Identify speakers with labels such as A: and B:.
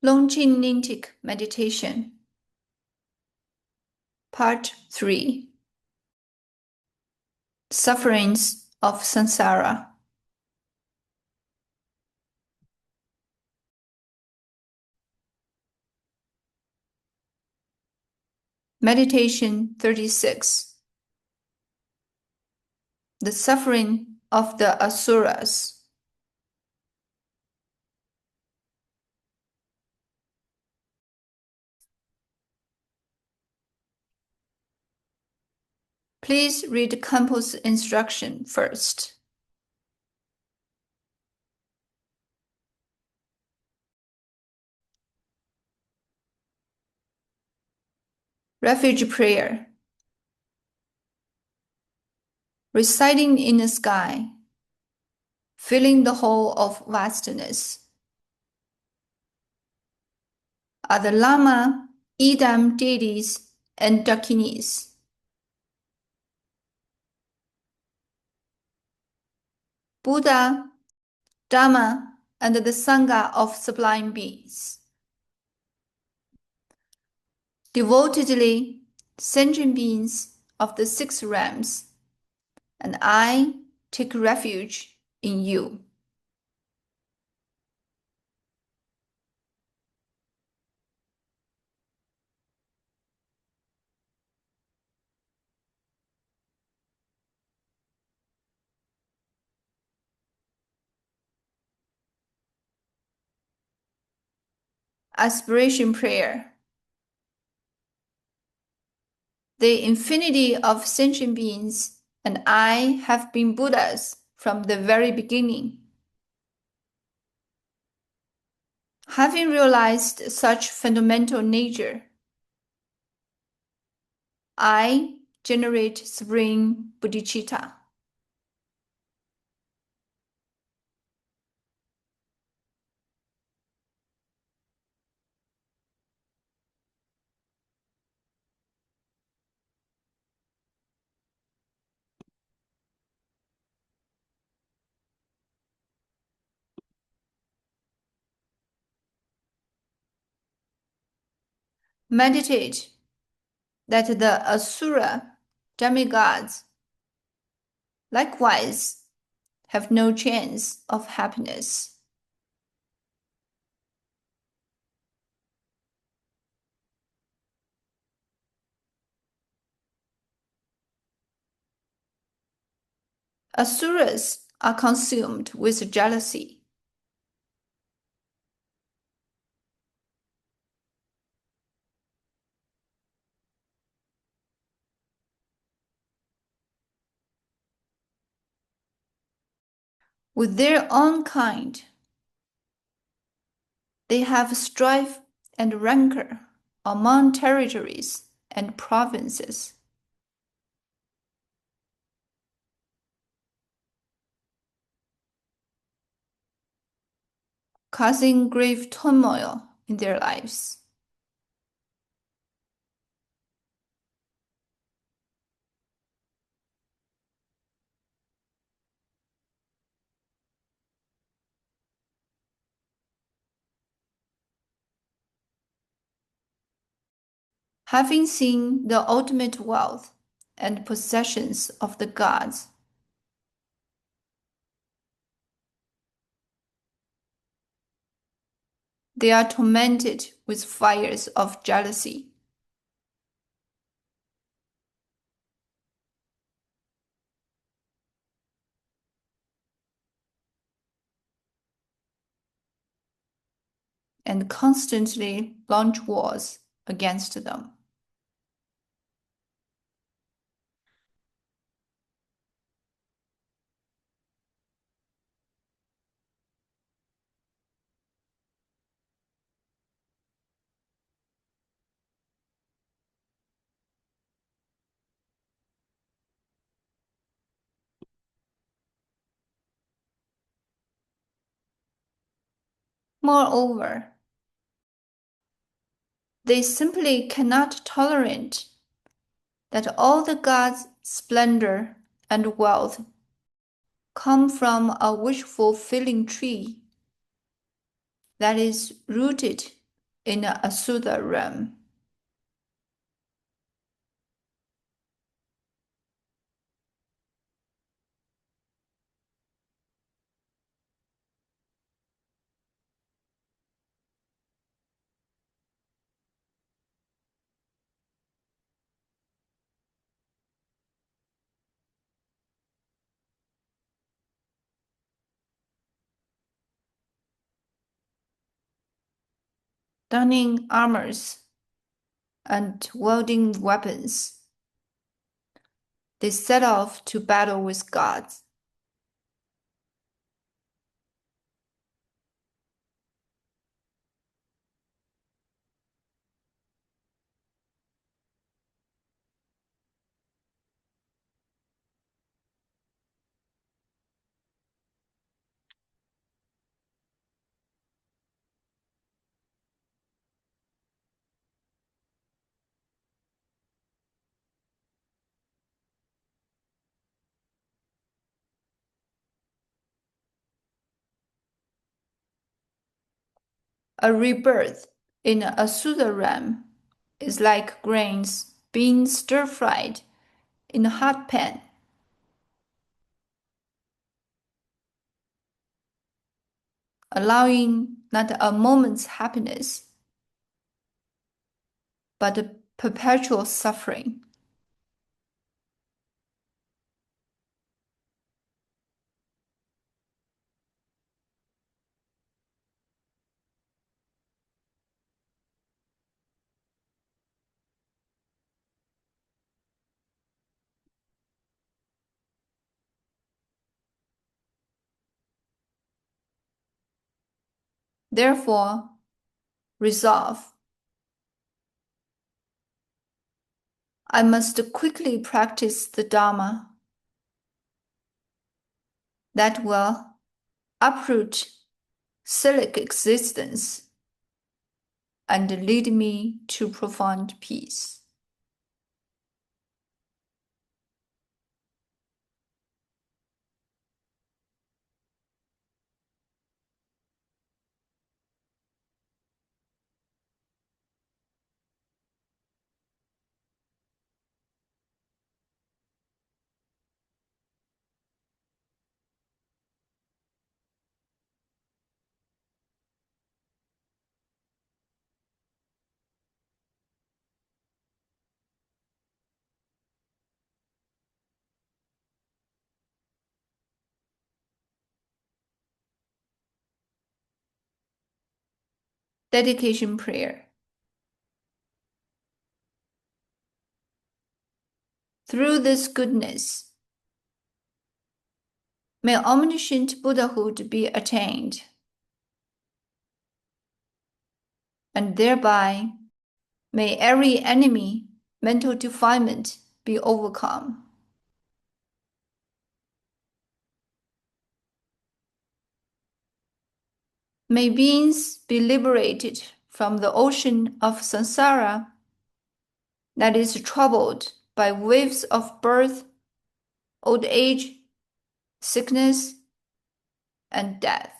A: Longinentic Meditation. Part 3. Sufferings of Samsara. Meditation 36. The suffering of the Asuras. Please read Campo's instruction first. Refuge prayer. Residing in the sky, filling the whole of vastness, are the Lama, Idam deities, and Dakinis. Buddha, Dharma, and the Sangha of sublime beings. Devotedly, sentient beings of the six realms, and I take refuge in you. Aspiration prayer. The infinity of sentient beings and I have been Buddhas from the very beginning. Having realized such fundamental nature, I generate supreme bodhicitta. Meditate that the Asura demigods likewise have no chance of happiness. Asuras are consumed with jealousy. With their own kind, they have strife and rancor among territories and provinces. Causing grave turmoil in their lives. Having seen the ultimate wealth and possessions of the gods, they are tormented with fires of jealousy. And constantly launch wars against them. Moreover, they simply cannot tolerate that all the gods' splendor and wealth come from a wish-fulfilling tree that is rooted in the Asura realm. Donning armors and wielding weapons, they set off to battle with gods. A rebirth in the Asura realm is like grains being stir-fried in a hot pan, allowing not a moment's happiness, but a perpetual suffering. Therefore, resolve. I must quickly practice the Dharma that will uproot cyclic existence and lead me to profound peace. Dedication prayer. Through this goodness, may omniscient Buddhahood be attained, and thereby may every enemy, mental defilement be overcome. May beings be liberated from the ocean of samsara that is troubled by waves of birth, old age, sickness, and death.